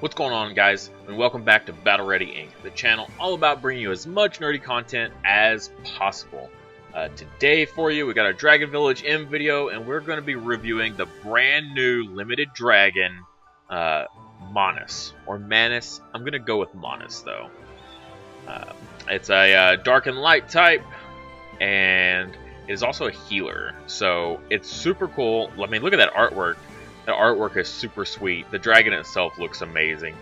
What's going on, guys, and welcome back to Battle Ready Inc., the channel all about bringing you as much nerdy content as possible. Today for you, we got a Dragon Village M video, and we're going to be reviewing the brand new limited dragon, Manus, or Manus. I'm going to go with Manus, though. It's a dark and light type, and it is also a healer, so it's super cool. I mean, look at that artwork. The artwork is super sweet. The dragon itself looks amazing.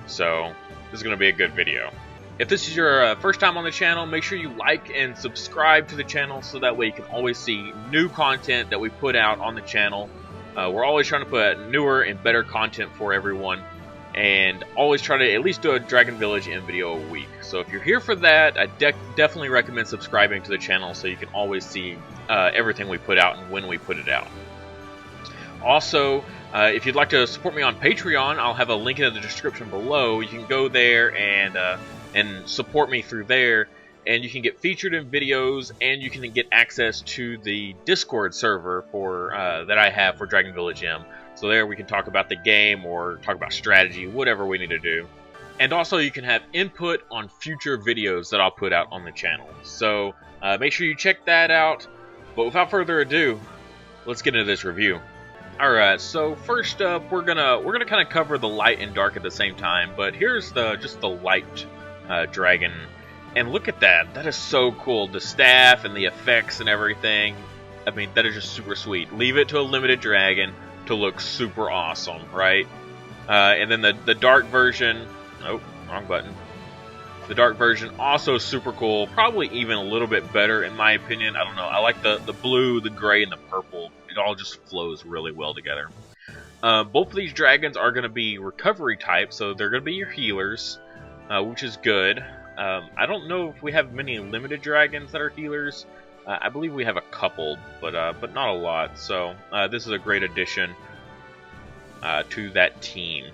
So, this is going to be a good video. If this is your first time on the channel, make sure you like and subscribe to the channel so that way you can always see new content that we put out on the channel. We're always trying to put newer and better content for everyone. And always try to at least do a Dragon Village M video a week. So if you're here for that, I definitely recommend subscribing to the channel so you can always see everything we put out and when we put it out. Also, if you'd like to support me on Patreon, I'll have a link in the description below. You can go there and support me through there, and you can get featured in videos, and you can get access to the Discord server for that I have for Dragon Village M. So there we can talk about the game or talk about strategy, whatever we need to do. And also you can have input on future videos that I'll put out on the channel. So make sure you check that out. But without further ado, let's get into this review. Alright, so first up, we're gonna kind of cover the light and dark at the same time, but here's just the light dragon, and look at that. That is so cool. The staff and the effects and everything. I mean, that is just super sweet. Leave it to a limited dragon to look super awesome, right? And then the dark version. Oh, wrong button. The dark version also super cool. Probably even a little bit better in my opinion. I don't know. I like the blue, the gray, and the purple. It all just flows really well together. Both of these dragons are going to be recovery type, so they're going to be your healers, which is good. I don't know if we have many limited dragons that are healers. I believe we have a couple, but not a lot. So this is a great addition to that team.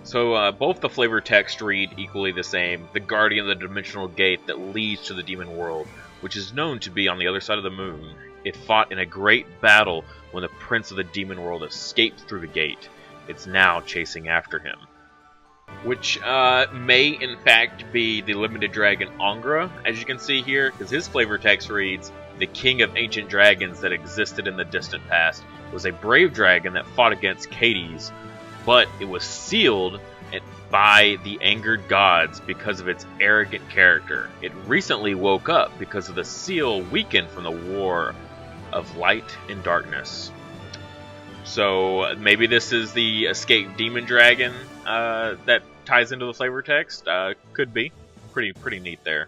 So both the flavor text read equally the same. The guardian of the dimensional gate that leads to the demon world, which is known to be on the other side of the moon. It fought in a great battle when the prince of the demon world escaped through the gate. It's now chasing after him. Which may in fact be the limited dragon Angra, as you can see here, because his flavor text reads, "The king of ancient dragons that existed in the distant past was a brave dragon that fought against Hades, but it was sealed by the angered gods because of its arrogant character. It recently woke up because of the seal weakened from the war of light and darkness." So maybe this is the escaped demon dragon that ties into the flavor text. Could be. Pretty neat there.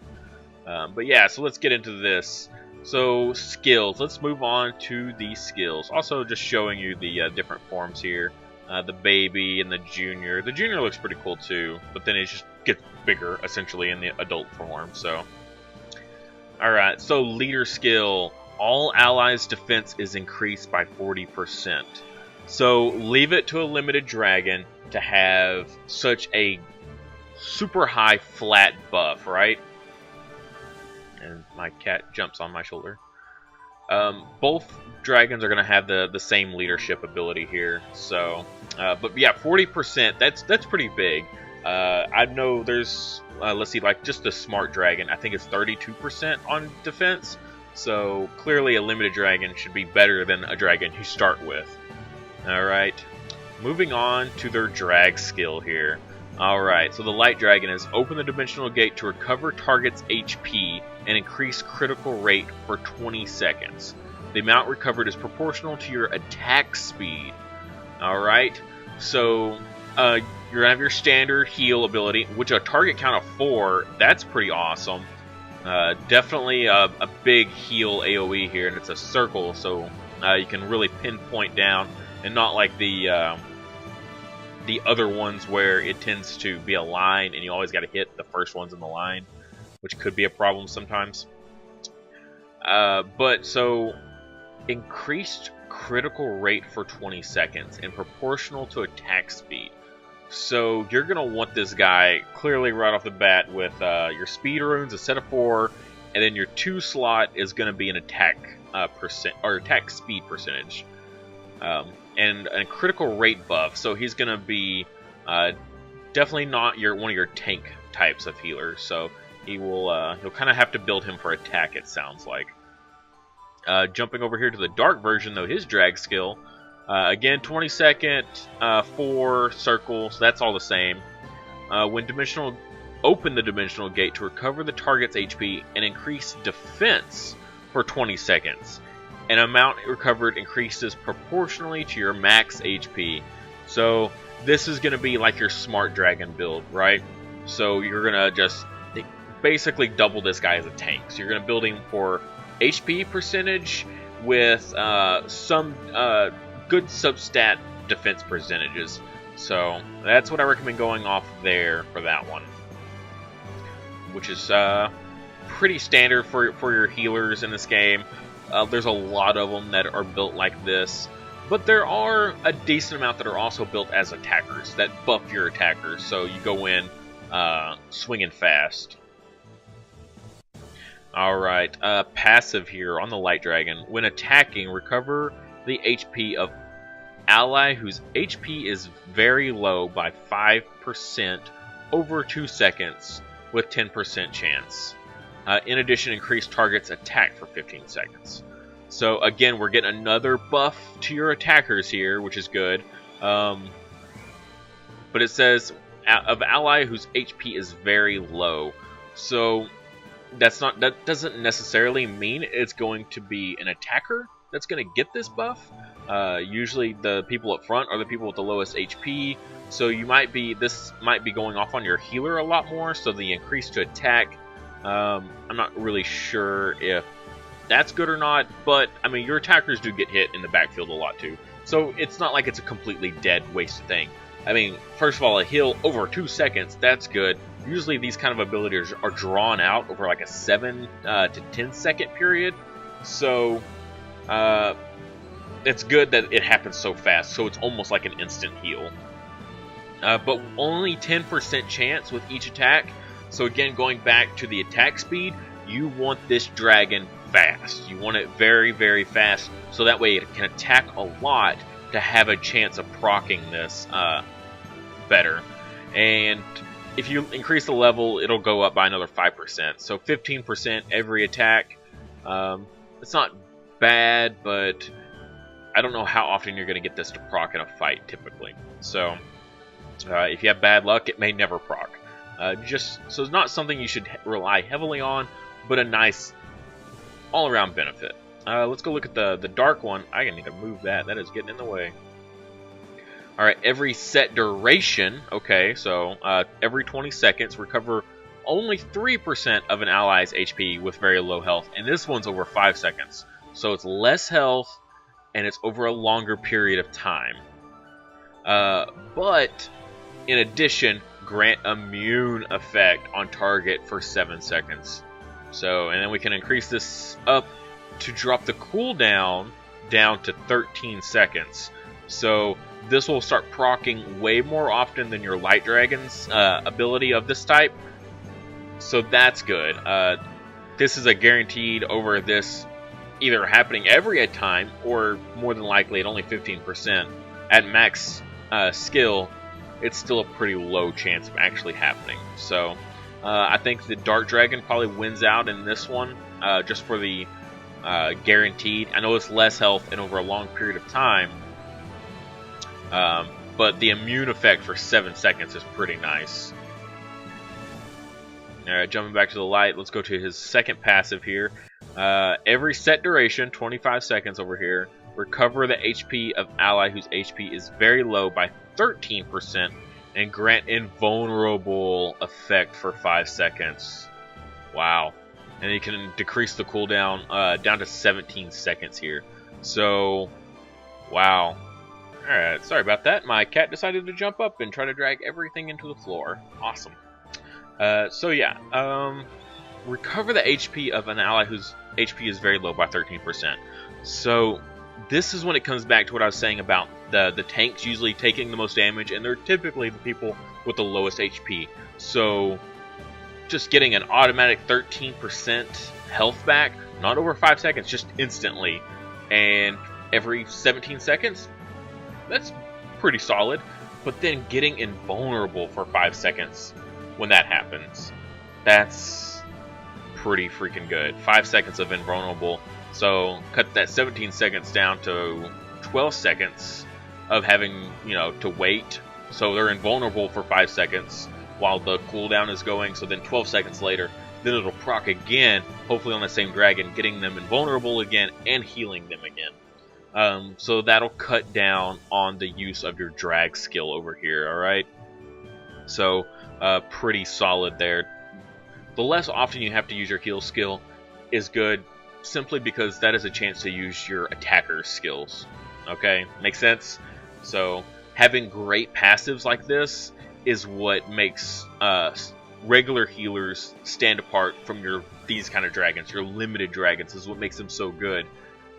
But yeah, so let's get into this. So skills. Let's move on to the skills. Also just showing you the different forms here. The baby and the junior. The junior looks pretty cool too, but then it just gets bigger essentially in the adult form. So, alright, so leader skill. All allies' defense is increased by 40%. So leave it to a limited dragon to have such a super high flat buff, right? And my cat jumps on my shoulder. Both dragons are going to have the same leadership ability here. So, but yeah, 40%. That's pretty big. I know there's let's see, like just the smart dragon. I think it's 32% on defense. So clearly, a limited dragon should be better than a dragon you start with. All right, moving on to their drag skill here. All right, so the light dragon is open the dimensional gate to recover target's HP and increase critical rate for 20 seconds. The amount recovered is proportional to your attack speed. Alright, so you're going to have your standard heal ability, which a target count of 4, that's pretty awesome. Definitely a big heal AoE here, and it's a circle, so you can really pinpoint down, and not like the other ones where it tends to be a line, and you always got to hit the first ones in the line, which could be a problem sometimes. But so increased critical rate for 20 seconds and proportional to attack speed. So you're going to want this guy clearly right off the bat with your speed runes, a set of 4, and then your 2 slot is going to be an attack attack speed percentage. And a critical rate buff, so he's going to be definitely not one of your tank types of healers. So you'll kind of have to build him for attack, it sounds like. Jumping over here to the dark version, though, his drag skill, again 20 second, 4 circles, that's all the same. When open the dimensional gate to recover the target's HP and increase defense for 20 seconds. An amount recovered increases proportionally to your max HP. So this is going to be like your smart dragon build, right? So you're going to just basically double this guy as a tank. So you're going to build him for HP percentage with some good substat defense percentages. So that's what I recommend going off there for that one, which is pretty standard for your healers in this game. There's a lot of them that are built like this, but there are a decent amount that are also built as attackers that buff your attackers, so you go in swinging fast. Alright, passive here on the Light Dragon. When attacking, recover the HP of ally whose HP is very low by 5% over 2 seconds with 10% chance. In addition, increase target's attack for 15 seconds. So again, we're getting another buff to your attackers here, which is good. But it says of ally whose HP is very low. So that doesn't necessarily mean it's going to be an attacker that's going to get this buff. Usually the people up front are the people with the lowest HP. So this might be going off on your healer a lot more. So the increase to attack, I'm not really sure if that's good or not, but I mean your attackers do get hit in the backfield a lot too. So it's not like it's a completely dead wasted thing. I mean, first of all, a heal over 2 seconds, that's good. Usually these kind of abilities are drawn out over like a 7 to 10 second period. So it's good that it happens so fast, so it's almost like an instant heal. But only 10% chance with each attack. So again, going back to the attack speed, you want this dragon fast. You want it very, very fast, so that way it can attack a lot to have a chance of proccing this better. And if you increase the level, it'll go up by another 5%. So 15% every attack. It's not bad, but I don't know how often you're going to get this to proc in a fight, typically. So if you have bad luck, it may never proc. So it's not something you should rely heavily on, but a nice all-around benefit. Let's go look at the dark one. I need to move that. That is getting in the way. Alright, every set duration. Okay, so every 20 seconds, recover only 3% of an ally's HP with very low health. And this one's over 5 seconds. So it's less health, and it's over a longer period of time. But, in addition, grant immune effect on target for 7 seconds. So, and then we can increase this up to drop the cooldown down to 13 seconds. So this will start proccing way more often than your Light Dragon's ability of this type. So that's good. This is a guaranteed over this either happening every time or more than likely at only 15%. At max skill, it's still a pretty low chance of actually happening. So I think the Dark Dragon probably wins out in this one, just for the guaranteed. I know it's less health and over a long period of time, but the immune effect for 7 seconds is pretty nice. Alright, jumping back to the light, let's go to his second passive here. Every set duration, 25 seconds over here, recover the HP of ally whose HP is very low by 13%, and grant invulnerable effect for 5 seconds. Wow. And you can decrease the cooldown down to 17 seconds here. So, wow. Alright, sorry about that. My cat decided to jump up and try to drag everything into the floor. Awesome. So yeah, recover the HP of an ally whose HP is very low by 13%. So this is when it comes back to what I was saying about the tanks usually taking the most damage, and they're typically the people with the lowest HP. So just getting an automatic 13% health back, not over 5 seconds, just instantly, and every 17 seconds, that's pretty solid. but then getting invulnerable for 5 seconds when that happens, that's pretty freaking good. 5 seconds of invulnerable, so cut that 17 seconds down to 12 seconds of having, you know, to wait. So they're invulnerable for 5 seconds while the cooldown is going, so then 12 seconds later, then it'll proc again, hopefully on the same dragon, getting them invulnerable again and healing them again. So that'll cut down on the use of your drag skill over here, alright? So, pretty solid there. The less often you have to use your heal skill is good, simply because that is a chance to use your attacker skills. Okay? Make sense? So, having great passives like this is what makes regular healers stand apart from these kind of dragons. Your limited dragons is what makes them so good.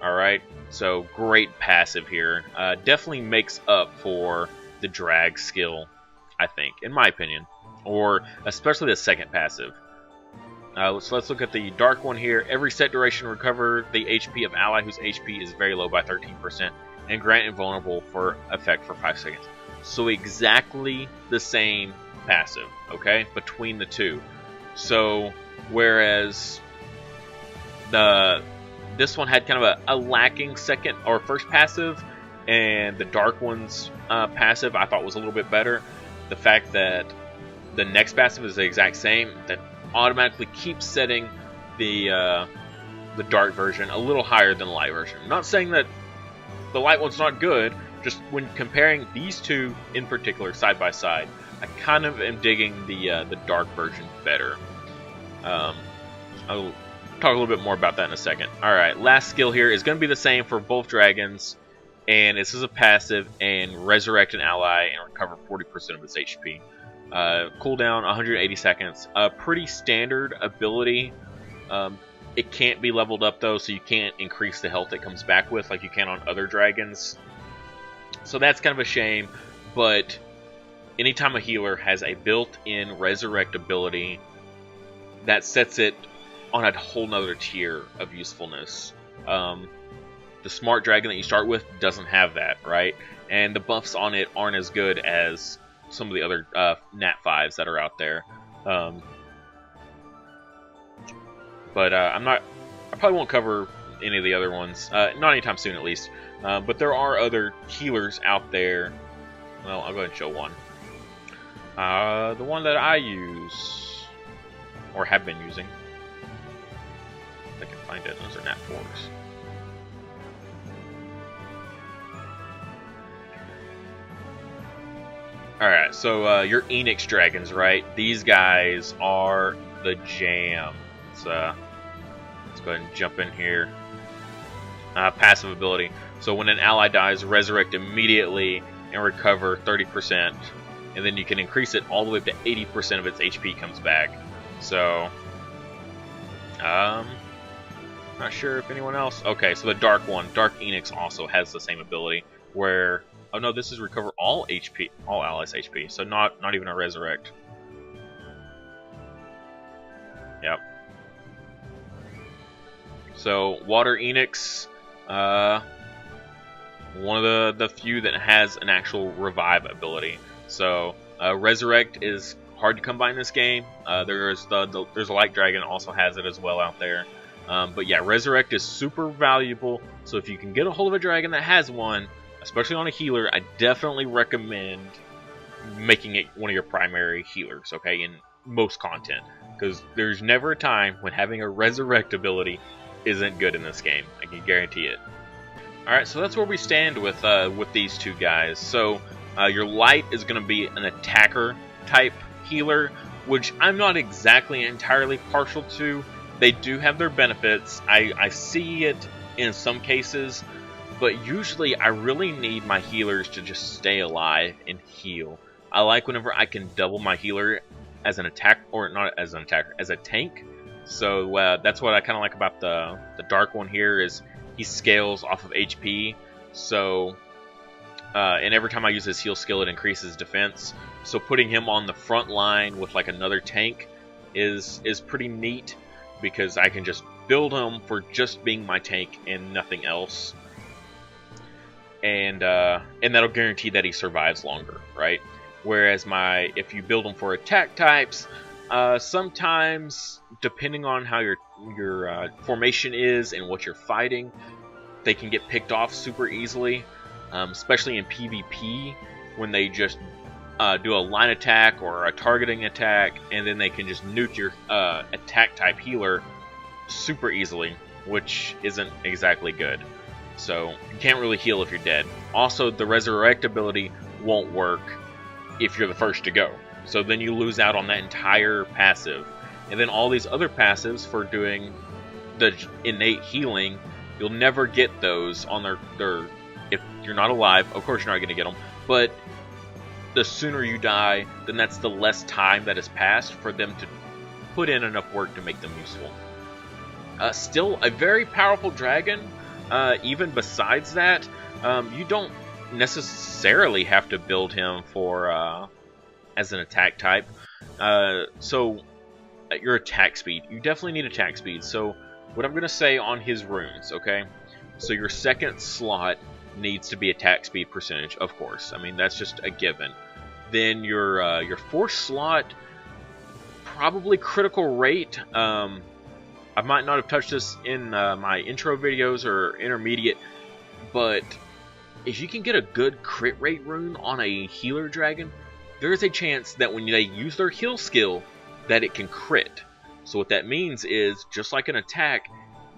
Alright? So, great passive here. Definitely makes up for the drag skill, I think, in my opinion. Or, especially the second passive. So let's look at the dark one here. Every set duration, recover the HP of ally whose HP is very low by 13%, and grant invulnerable for effect for 5 seconds. So exactly the same passive, okay, between the two. So whereas this one had kind of a lacking second or first passive, and the dark one's passive I thought was a little bit better. The fact that the next passive is the exact same, that automatically keeps setting the dark version a little higher than the light version. I'm not saying that the light one's not good, just when comparing these two in particular side by side, I kind of am digging the dark version better. I'll talk a little bit more about that in a second. Alright, last skill here is going to be the same for both dragons, and this is a passive, and resurrect an ally and recover 40% of its HP. Cooldown 180 seconds. Pretty standard ability. It can't be leveled up though, so you can't increase the health it comes back with like you can on other dragons. So that's kind of a shame, but anytime a healer has a built-in resurrect ability, that sets it on a whole nother tier of usefulness. The smart dragon that you start with doesn't have that, right? And the buffs on it aren't as good as some of the other Nat 5s that are out there. But I probably won't cover any of the other ones, not anytime soon at least. But there are other healers out there. Well, I'll go ahead and show one. The one that I use, or have been using. If I can find it, those are Nat 4s. Alright, so your Enix dragons, right? These guys are the jam. Let's go ahead and jump in here. Passive ability. So when an ally dies, resurrect immediately and recover 30%. And then you can increase it all the way up to 80% of its HP comes back. So, not sure if anyone else... Okay, so the dark one, Dark Enix, also has the same ability where... Oh no, this is recover all HP, all allies' HP, so not even a resurrect. Yep. So Water Enix, one of the few that has an actual revive ability. So resurrect is hard to come by in this game. There's a light dragon also has it as well out there. But yeah, resurrect is super valuable. So if you can get a hold of a dragon that has one, especially on a healer, I definitely recommend making it one of your primary healers, okay, in most content. Because there's never a time when having a resurrect ability isn't good in this game. I can guarantee it. Alright, so that's where we stand with these two guys. So, your light is going to be an attacker type healer, which I'm not exactly entirely partial to. They do have their benefits. I see it in some cases, but usually I really need my healers to just stay alive and heal. I like whenever I can double my healer as an attack, or not as an attacker, as a tank. So that's what I kind of like about the dark one here, is he scales off of HP. So and every time I use his heal skill, it increases defense. So putting him on the front line with like another tank is pretty neat, because I can just build him for just being my tank and nothing else. and that'll guarantee that he survives longer, right? Whereas if you build them for attack types, sometimes depending on how your formation is and what you're fighting, they can get picked off super easily, especially in PvP when they just do a line attack or a targeting attack, and then they can just nuke your attack type healer super easily, which isn't exactly good. So you can't really heal if you're dead. Also, the resurrect ability won't work if you're the first to go. So then you lose out on that entire passive. And then all these other passives for doing the innate healing, you'll never get those on their if you're not alive. Of course you're not going to get them, but the sooner you die, then that's the less time that has passed for them to put in enough work to make them useful. Still a very powerful dragon. Even besides that, you don't necessarily have to build him for as an attack type. So your attack speed, you definitely need attack speed. So what I'm going to say on his runes, okay? So your second slot needs to be attack speed percentage, of course. I mean, that's just a given. Then your fourth slot, probably critical rate. I might not have touched this in my intro videos or intermediate, but if you can get a good crit rate rune on a healer dragon, there is a chance that when they use their heal skill, that it can crit. So what that means is, just like an attack,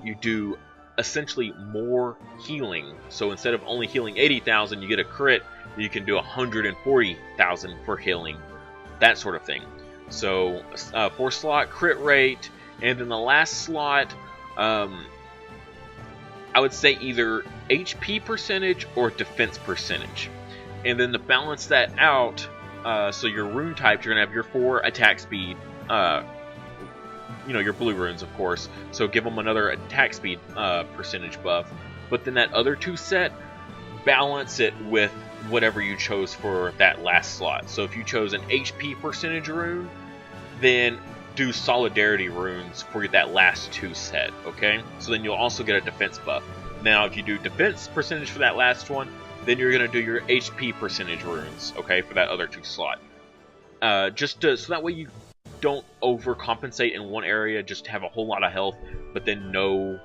you do essentially more healing. So instead of only healing 80,000, you get a crit, you can do 140,000 for healing, that sort of thing. So 4 slot crit rate, and then the last slot, I would say either HP percentage or defense percentage. And then to balance that out, so your rune types, you're going to have your 4 attack speed, your blue runes, of course, so give them another attack speed percentage buff. But then that other 2 set, balance it with whatever you chose for that last slot. So if you chose an HP percentage rune, then do solidarity runes for that last 2 set, okay? So then you'll also get a defense buff. Now, if you do defense percentage for that last one, then you're going to do your HP percentage runes, okay, for that other 2 slot. So that way you don't overcompensate in one area, just have a whole lot of health, but then no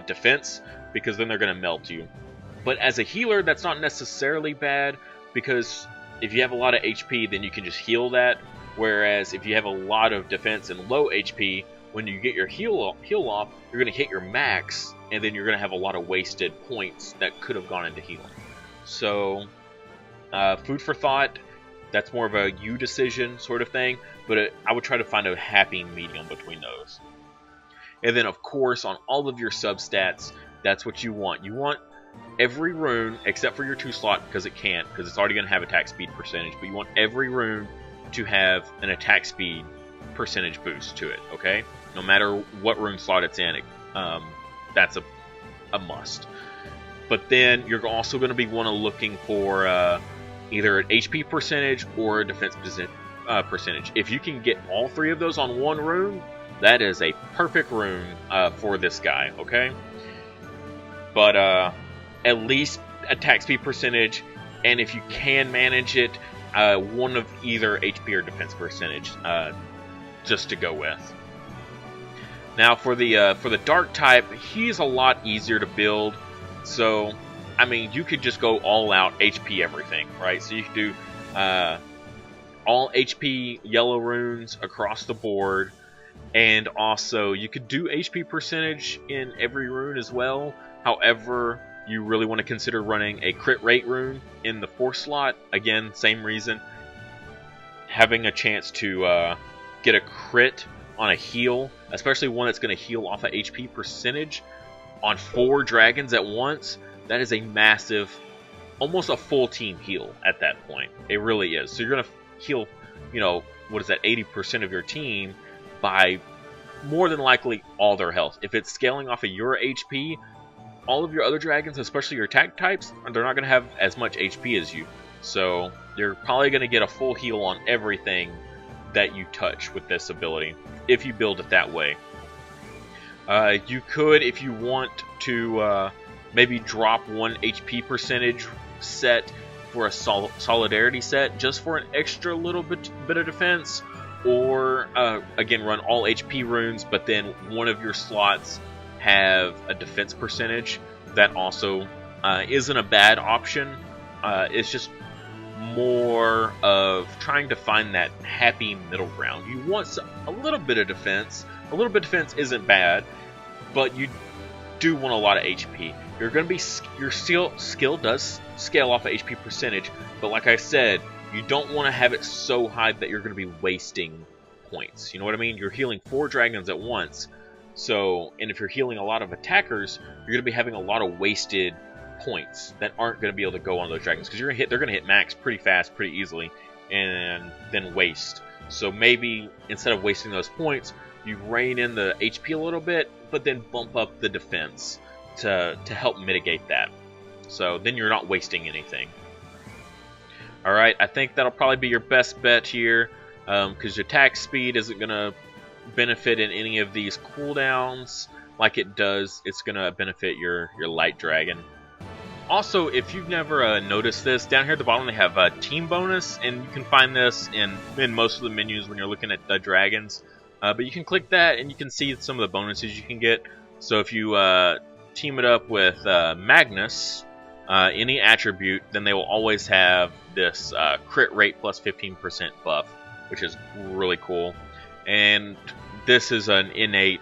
defense, because then they're going to melt you. But as a healer, that's not necessarily bad, because if you have a lot of HP, then you can just heal that. Whereas if you have a lot of defense and low HP, when you get your heal off, you're going to hit your max, and then you're going to have a lot of wasted points that could have gone into healing. So, food for thought, that's more of a you decision sort of thing, but I would try to find a happy medium between those. And then, of course, on all of your substats, that's what you want. You want every rune, except for your 2 slot, because it's already going to have attack speed percentage, but you want every rune to have an attack speed percentage boost to it, okay? No matter what rune slot it's in, that's a must. But then you're also going to be looking for either an HP percentage or a defense percentage. If you can get all 3 of those on one rune, that is a perfect rune for this guy, okay? But at least attack speed percentage, and if you can manage it, one of either HP or defense percentage, just to go with. Now for the dark type, he's a lot easier to build. So, I mean, you could just go all out HP everything, right? So you could do all HP yellow runes across the board, and also you could do HP percentage in every rune as well. However, you really want to consider running a crit rate rune in the 4th slot. Again, same reason. Having a chance to get a crit on a heal, especially one that's going to heal off of HP percentage on 4 dragons at once, that is a massive, almost a full team heal at that point. It really is. So you're going to heal, 80% of your team by more than likely all their health. If it's scaling off of your HP, all of your other dragons, especially your attack types, they're not going to have as much HP as you. So you're probably going to get a full heal on everything that you touch with this ability, if you build it that way. You could, if you want to maybe drop 1 HP percentage set for a solidarity set just for an extra little bit of defense, or again run all HP runes, but then one of your slots have a defense percentage. That also isn't a bad option. It's just more of trying to find that happy middle ground. You want a little bit of defense. A little bit of defense isn't bad, but you do want a lot of HP. You're going to be your skill does scale off of HP percentage, but like I said, you don't want to have it so high that you're going to be wasting points. You know what I mean? You're healing 4 dragons at once, so and if you're healing a lot of attackers, you're going to be having a lot of wasted points that aren't going to be able to go on those dragons, because they're going to hit max pretty fast, pretty easily, and then waste. So maybe instead of wasting those points, you rein in the HP a little bit, but then bump up the defense to help mitigate that. So then you're not wasting anything. Alright, I think that'll probably be your best bet here, because your attack speed isn't going to benefit in any of these cooldowns like it does. It's going to benefit your light dragon. Also, if you've never noticed this, down here at the bottom they have a team bonus, and you can find this in most of the menus when you're looking at the dragons. But you can click that and you can see some of the bonuses you can get. So if you team it up with Manus, any attribute, then they will always have this crit rate plus 15% buff, which is really cool. And this is an innate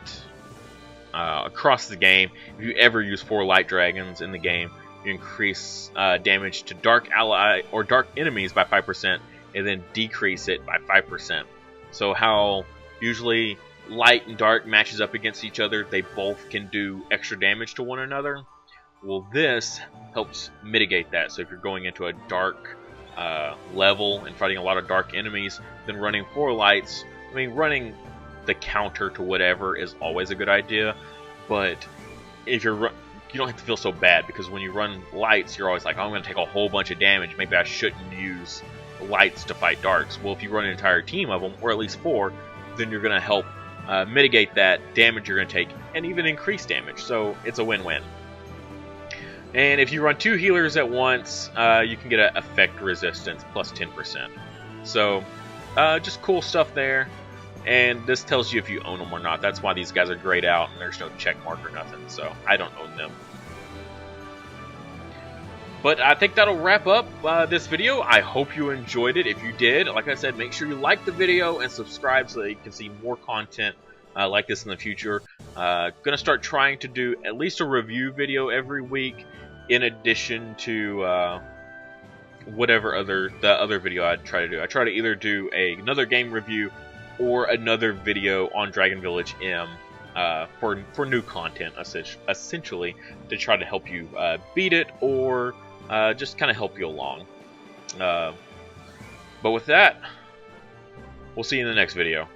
across the game. If you ever use 4 light dragons in the game, you increase damage to dark ally or dark enemies by 5%, and then decrease it by 5%. So how usually light and dark matches up against each other, they both can do extra damage to one another. Well, this helps mitigate that. So if you're going into a dark level and fighting a lot of dark enemies, then running 4 lights, I mean, running the counter to whatever is always a good idea, but if you don't have to feel so bad, because when you run lights, you're always like, oh, I'm going to take a whole bunch of damage. Maybe I shouldn't use lights to fight darks. Well, if you run an entire team of them, or at least 4, then you're going to help mitigate that damage you're going to take, and even increase damage. So it's a win-win. And if you run 2 healers at once, you can get an effect resistance plus 10%. So just cool stuff there. And this tells you if you own them or not. That's why these guys are grayed out and there's no check mark or nothing. So I don't own them. But I think that'll wrap up this video. I hope you enjoyed it. If you did, like I said, make sure you like the video and subscribe so that you can see more content like this in the future. Gonna start trying to do at least a review video every week, in addition to whatever the other video I try to do. I try to either do another game review or another video on Dragon Village M for new content, essentially, to try to help you beat it, or just kind of help you along. But with that, we'll see you in the next video.